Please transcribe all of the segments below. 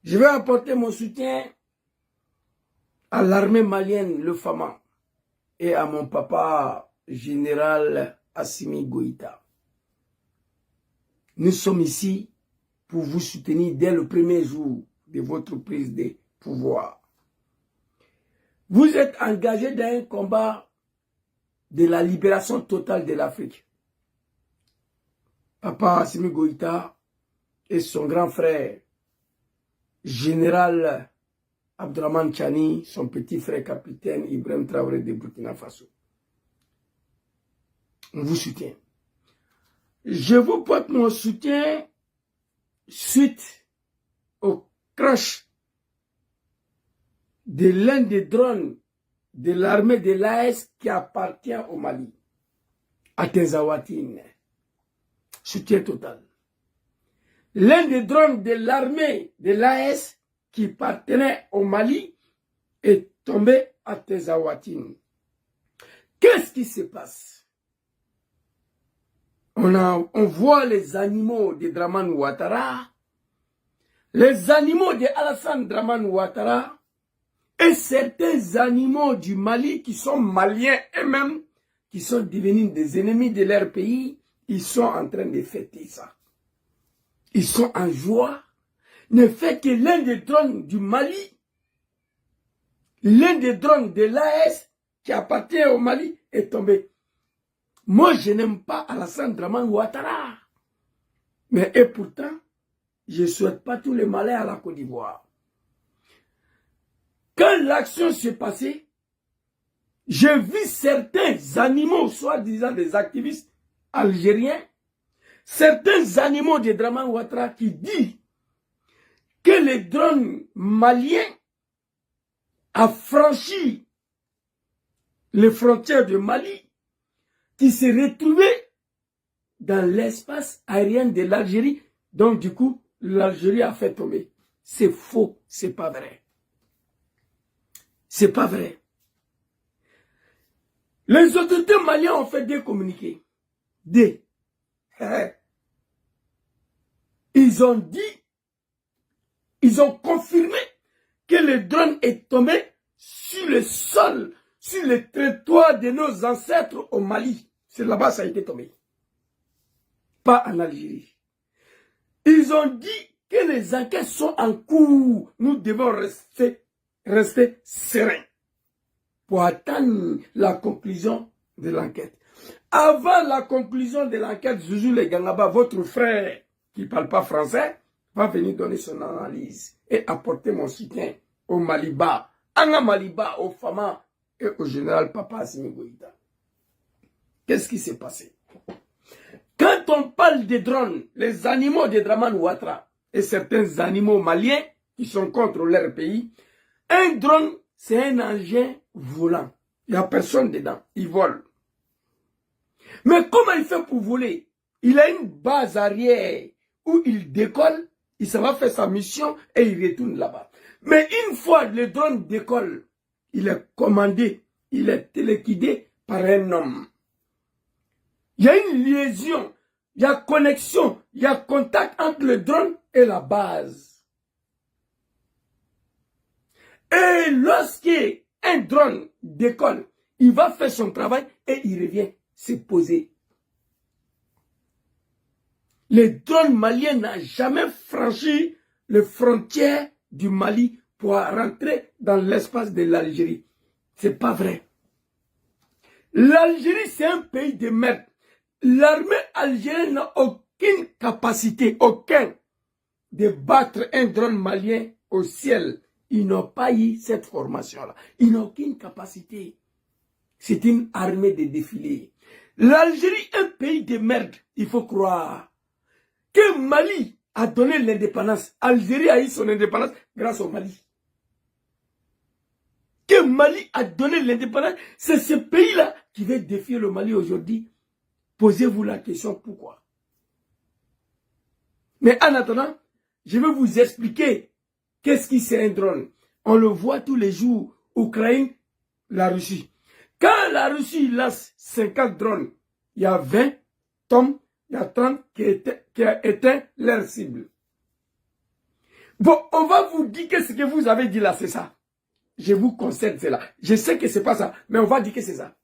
Je vais apporter mon soutien à l'armée malienne, le FAMA, et à mon papa, général Assimi Goïta. Nous sommes ici pour vous soutenir dès le premier jour de votre prise de pouvoir. Vous êtes engagé dans un combat de la libération totale de l'Afrique. Papa Assimi Goïta et son grand frère, général Abdourahmane Tchani, son petit frère capitaine Ibrahim Traoré de Burkina Faso. On vous soutient. Je vous porte mon soutien suite au crash de l'un des drones de l'armée de l'AS qui appartient au Mali, à Tenzawatine. Soutien total. L'un des drones de l'armée de l'AS qui appartenait au Mali est tombé à Tenzawatine. Qu'est-ce qui se passe? On voit les animaux de Dramane Ouattara, les animaux de Alassane Dramane Ouattara et certains animaux du Mali qui sont maliens eux-mêmes, qui sont devenus des ennemis de leur pays, ils sont en train de fêter ça. Ils sont en joie. Ne fait que l'un des drones du Mali, l'un des drones de l'AS qui appartient au Mali est tombé. Moi, je n'aime pas Alassane Dramane Ouattara. Mais et pourtant, je ne souhaite pas tous les malheurs à la Côte d'Ivoire. Quand l'action s'est passée, j'ai vu certains animaux, soi-disant des activistes algériens, certains animaux de Dramane Ouattara qui disent que le drone malien a franchi les frontières de Mali, qui s'est retrouvé dans l'espace aérien de l'Algérie. Donc du coup, l'Algérie a fait tomber. C'est faux, c'est pas vrai. C'est pas vrai. Les autorités maliennes ont fait des communiqués. Ils ont dit, ils ont confirmé que le drone est tombé sur le sol, sur le territoire de nos ancêtres au Mali. C'est là-bas que ça a été tombé. Pas en Algérie. Ils ont dit que les enquêtes sont en cours. Nous devons rester sereins pour attendre la conclusion de l'enquête. Avant la conclusion de l'enquête, Zouzou Legangaba, votre frère qui ne parle pas français, va venir donner son analyse et apporter mon soutien au Maliba, Anga Maliba, au Fama et au général Papa Assimi Goïta. Qu'est-ce qui s'est passé? Quand on parle des drones, les animaux de Dramane Ouattara et certains animaux maliens qui sont contre leur pays, un drone, c'est un engin volant. Il n'y a personne dedans. Il vole. Mais comment il fait pour voler? Il a une base arrière où il décolle, il s'en va faire sa mission et il retourne là-bas. Mais une fois le drone décolle, il est commandé, il est téléguidé par un homme. Il y a une liaison, il y a connexion, il y a contact entre le drone et la base. Et lorsqu'un drone décolle, il va faire son travail et il revient se poser. Le drone malien n'a jamais franchi les frontières du Mali pour rentrer dans l'espace de l'Algérie. C'est pas vrai. L'Algérie, c'est un pays de merde. L'armée algérienne n'a aucune capacité, de battre un drone malien au ciel. Ils n'ont pas eu cette formation-là. Ils n'ont aucune capacité. C'est une armée de défilés. L'Algérie, un pays de merde, il faut croire. Que Mali a donné l'indépendance. Algérie a eu son indépendance grâce au Mali. Que Mali a donné l'indépendance, c'est ce pays-là qui veut défier le Mali aujourd'hui. Posez-vous la question pourquoi. Mais en attendant, je vais vous expliquer qu'est-ce qui c'est un drone. On le voit tous les jours, Ukraine, la Russie. Quand la Russie lance 50 drones, il y a 20 tombent, il y a 30 qui a éteint leur cible. Bon, on va vous dire que ce que vous avez dit là, c'est ça. Je vous concède cela. Je sais que c'est pas ça, mais on va dire que c'est ça.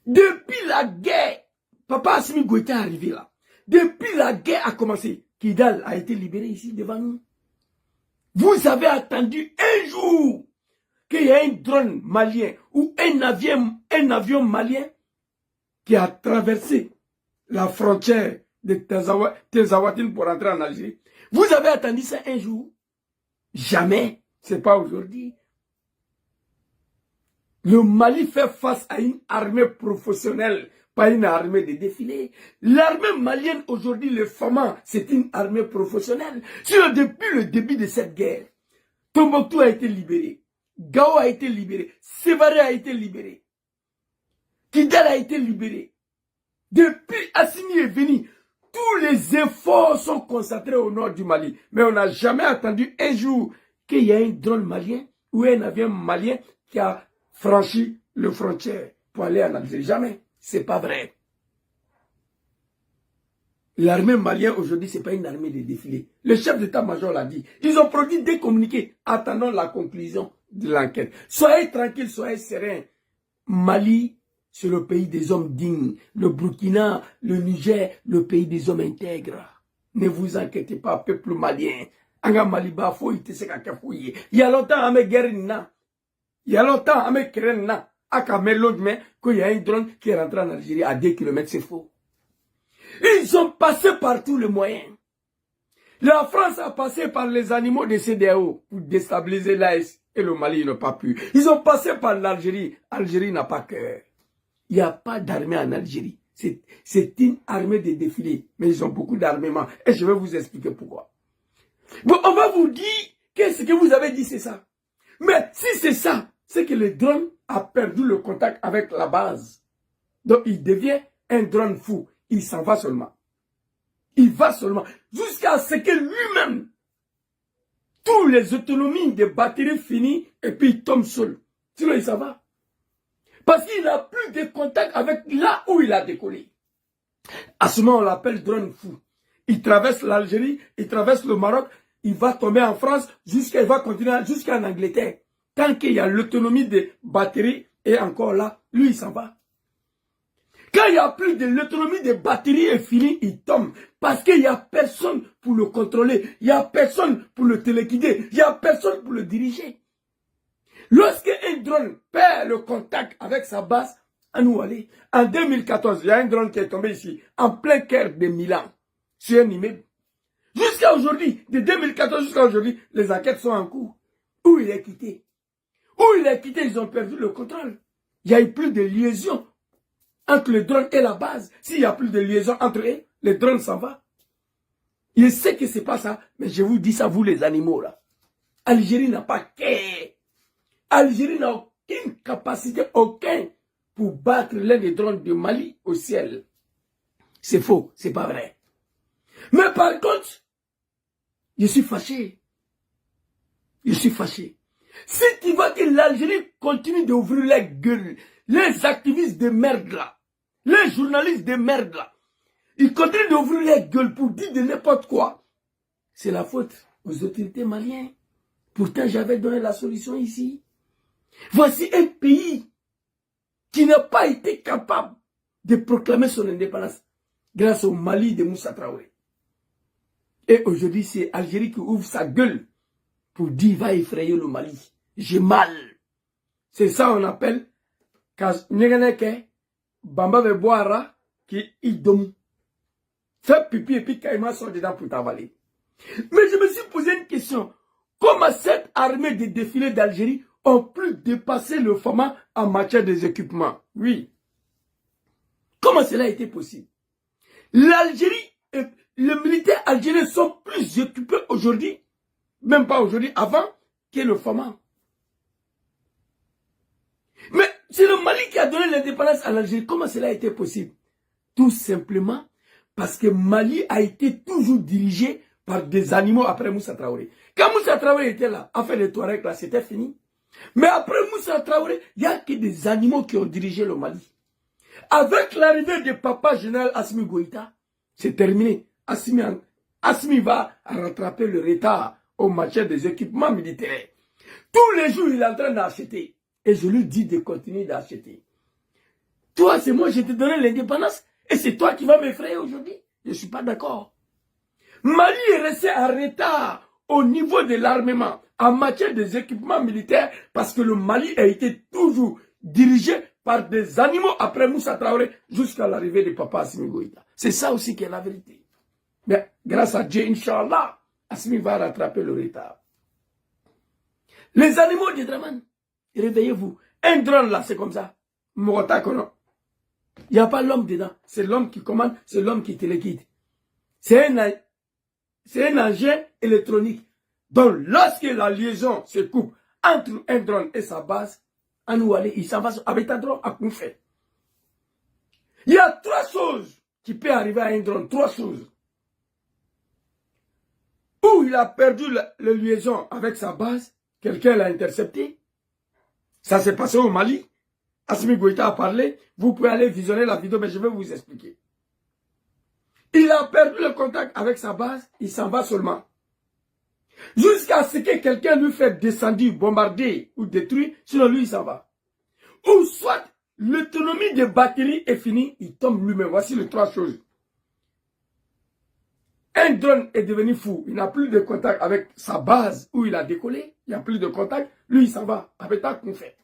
Depuis la guerre, Papa Assimi Goïta est arrivé là. Depuis la guerre a commencé, Kidal a été libéré ici devant nous. Vous avez attendu un jour qu'il y ait un drone malien ou un avion malien qui a traversé la frontière de Tezawatine pour entrer en Algérie. Vous avez attendu ça un jour? Jamais. C'est pas aujourd'hui. Le Mali fait face à une armée professionnelle, pas une armée de défilés. L'armée malienne aujourd'hui, le FAMA, c'est une armée professionnelle. Depuis le début de cette guerre, Tombouctou a été libéré, Gao a été libéré, Sévaré a été libéré, Kidal a été libéré. Depuis Assimi est venu, tous les efforts sont concentrés au nord du Mali. Mais on n'a jamais attendu un jour qu'il y ait un drone malien ou un avion malien qui a franchi le frontière pour aller en Algérie. Jamais. C'est pas vrai. L'armée malienne aujourd'hui, ce n'est pas une armée de défilé. Le chef d'état-major l'a dit. Ils ont produit des communiqués. Attendons la conclusion de l'enquête. Soyez tranquilles, soyez sereins. Mali, c'est le pays des hommes dignes. Le Burkina, le Niger, le pays des hommes intègres. Ne vous inquiétez pas, peuple malien. Il y a longtemps, à mes guerres, il y a longtemps, à mes guerres, qu'il y a un drone qui est rentré en Algérie à 2 km, c'est faux. Ils ont passé par tous les moyens. La France a passé par les animaux de CEDEAO pour déstabiliser l'AS et le Mali n'a pas pu. Ils ont passé par l'Algérie. Algérie n'a pas cœur. Il n'y a pas d'armée en Algérie. C'est une armée de défilés. Mais ils ont beaucoup d'armement. Et je vais vous expliquer pourquoi. Bon, on va vous dire que ce que vous avez dit, c'est ça. Mais si c'est ça, c'est que le drone a perdu le contact avec la base. Donc, il devient un drone fou. Il s'en va seulement. Il va seulement. Jusqu'à ce que lui-même, tous les autonomies de batterie finissent et puis il tombe seul. Sinon, il s'en va. Parce qu'il n'a plus de contact avec là où il a décollé. À ce moment, on l'appelle drone fou. Il traverse l'Algérie, il traverse le Maroc, il va tomber en France, il va continuer jusqu'en Angleterre. Tant qu'il y a l'autonomie de batterie, et encore là, lui, il s'en va. Quand il n'y a plus de l'autonomie de batterie est finie, il tombe. Parce qu'il n'y a personne pour le contrôler. Il n'y a personne pour le téléguider. Il n'y a personne pour le diriger. Lorsque un drone perd le contact avec sa base, à nous aller. En 2014, il y a un drone qui est tombé ici, en plein cœur de Milan, sur un immeuble. Jusqu'à aujourd'hui, de 2014 jusqu'à aujourd'hui, les enquêtes sont en cours. Où il est quitté? Où il est quitté, ils ont perdu le contrôle. Il n'y a eu plus de liaison entre le drone et la base. S'il n'y a plus de liaison entre eux, le drone s'en va. Je sais que ce n'est pas ça, mais je vous dis ça, vous les animaux là. Algérie n'a pas qu'un. Algérie n'a aucune capacité, aucun, pour battre l'un des drones de Mali au ciel. C'est faux, c'est pas vrai. Mais par contre, je suis fâché. Je suis fâché. Si tu vois que l'Algérie continue d'ouvrir la gueule, les activistes de merde là, les journalistes de merde là, ils continuent d'ouvrir la gueule pour dire de n'importe quoi. C'est la faute aux autorités maliennes. Pourtant, j'avais donné la solution ici. Voici un pays qui n'a pas été capable de proclamer son indépendance grâce au Mali de Moussa Traoré. Et aujourd'hui, c'est Algérie qui ouvre sa gueule pour dire va effrayer le Mali. J'ai mal. C'est ça on appelle Bamba ve boira qui idom. Fais pipi et puis Kaima sort dedans pour t'avaler. Mais je me suis posé une question. Comment cette armée de défilés d'Algérie ont pu dépasser le format en matière des équipements? Oui. Comment cela a été possible? L'Algérie, les militaires algériens sont plus équipés aujourd'hui, même pas aujourd'hui, avant, que le format. Mais c'est le Mali qui a donné l'indépendance à l'Algérie. Comment cela a été possible? Tout simplement parce que Mali a été toujours dirigé par des animaux après Moussa Traoré. Quand Moussa Traoré était là, affaire des Touaregs là, c'était fini. Mais après Moussa Traoré, il n'y a que des animaux qui ont dirigé le Mali. Avec l'arrivée de papa général Assimi Goïta, c'est terminé. Assimi Assimi va rattraper le retard au marché des équipements militaires. Tous les jours, il est en train d'acheter. Et je lui dis de continuer d'acheter. Toi, c'est moi, je t'ai donné l'indépendance. Et c'est toi qui vas m'effrayer aujourd'hui. Je ne suis pas d'accord. Mali est resté en retard au niveau de l'armement, en matière des équipements militaires, parce que le Mali a été toujours dirigé par des animaux après Moussa Traoré jusqu'à l'arrivée de Papa Assimi Goïta. C'est ça aussi qui est la vérité. Mais grâce à Dieu, Inch'Allah, Assimi va rattraper le retard. Les animaux de Draman, réveillez-vous. Un drone là, c'est comme ça. Mogota Kono. Il n'y a pas l'homme dedans. C'est l'homme qui commande, c'est l'homme qui téléguide. C'est un engin électronique. Donc, lorsque la liaison se coupe entre un drone et sa base, il s'en va avec un drone à fait. Il y a 3 choses qui peuvent arriver à un drone. 3 choses. Ou il a perdu la liaison avec sa base, quelqu'un l'a intercepté. Ça s'est passé au Mali. Assimi Goïta a parlé. Vous pouvez aller visionner la vidéo, mais je vais vous expliquer. Il a perdu le contact avec sa base, il s'en va seulement. Jusqu'à ce que quelqu'un lui fait descendre, bombarder ou détruire, sinon lui il s'en va. Ou soit l'autonomie des batteries est finie, il tombe lui-même. Voici les 3 choses. Un drone est devenu fou, il n'a plus de contact avec sa base où il a décollé, il n'y a plus de contact, lui il s'en va avec un confet.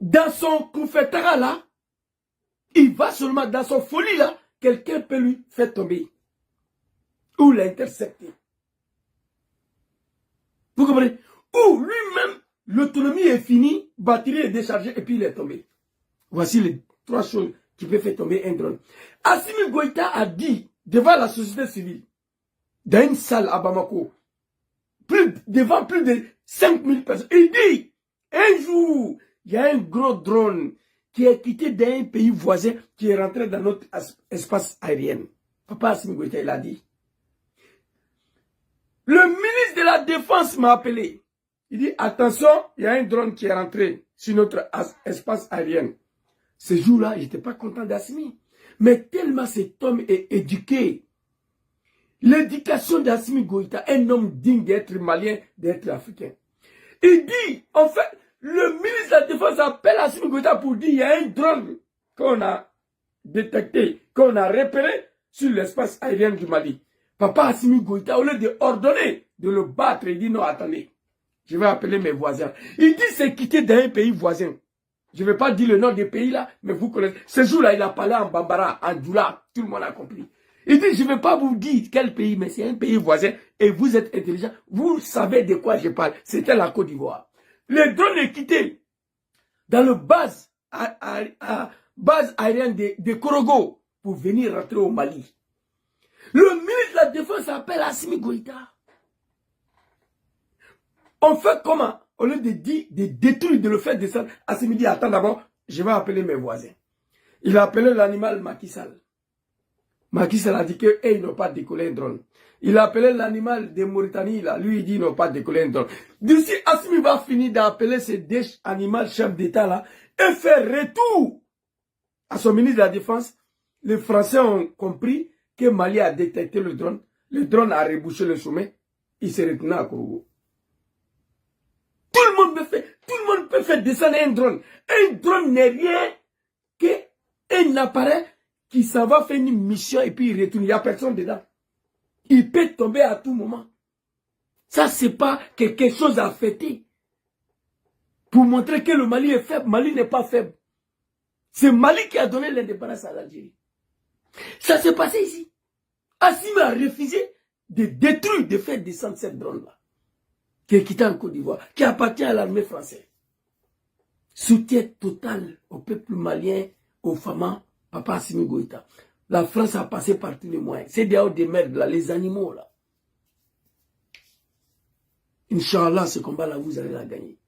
Dans son confetera là, il va seulement dans son folie là, quelqu'un peut lui faire tomber ou l'intercepter. Vous comprenez? Ou lui-même, l'autonomie est finie, batterie est déchargée et puis il est tombé. Voici les 3 choses qui peuvent faire tomber un drone. Assimi Goïta a dit devant la société civile, dans une salle à Bamako, devant plus de 5000 personnes, il dit, un jour, il y a un gros drone qui est quitté d'un pays voisin, qui est rentré dans notre espace aérien. Papa Assimi Goïta, il a dit. Le ministre de la Défense m'a appelé. Il dit, attention, il y a un drone qui est rentré sur notre espace aérien. Ce jour-là, je n'étais pas content d'Assimi. Mais tellement cet homme est éduqué. L'éducation d'Assimi Goïta, un homme digne d'être malien, d'être africain. Il dit, en fait, le ministre de la Défense appelle Assimi Goïta pour dire, il y a un drone qu'on a détecté, qu'on a repéré sur l'espace aérien du Mali. Papa Assimi Goïta, au lieu de ordonner de le battre, il dit non, attendez, je vais appeler mes voisins. Il dit c'est quitté d'un pays voisin. Je ne vais pas dire le nom des pays là, mais vous connaissez. Ce jour-là, il a parlé en Bambara, en Djoula, tout le monde a compris. Il dit, je ne vais pas vous dire quel pays, mais c'est un pays voisin et vous êtes intelligent. Vous savez de quoi je parle. C'était la Côte d'Ivoire. Le drone est quitté dans le base aérienne de Korogo pour venir rentrer au Mali. Le ministre de la Défense appelle Assimi Goïta. On fait comment? Au lieu de dire, de détruire, de le faire descendre, Assimi dit, attends d'abord, je vais appeler mes voisins. Il a appelé l'animal Macky Sall. Macky Sall a dit qu'ils n'ont pas décollé un drone. Il a appelé l'animal de Mauritanie, là. Lui, il dit qu'ils n'ont pas décollé un drone. D'ici, Assimi va finir d'appeler ces 2 animaux chefs d'État, là, et faire retour à son ministre de la Défense. Les Français ont compris que Mali a détecté le drone. Le drone a rebouché le sommet. Il s'est retourné à Korogo. Tout le monde peut faire descendre un drone. Un drone n'est rien qu'un appareil qui s'en va faire une mission et puis il retourne. Il n'y a personne dedans. Il peut tomber à tout moment. Ça, c'est pas quelque chose à fêter. Pour montrer que le Mali est faible. Mali n'est pas faible. C'est Mali qui a donné l'indépendance à l'Algérie. Ça s'est passé ici. Assimi a refusé de détruire, de faire descendre cette drone-là, qui est quitté en Côte d'Ivoire, qui appartient à l'armée française. Soutien total au peuple malien, aux femmes, Papa Assimi Goïta. La France a passé par tous les moyens. C'est dehors des merdes, là, les animaux, là. Inch'Allah, ce combat-là, vous allez la gagner.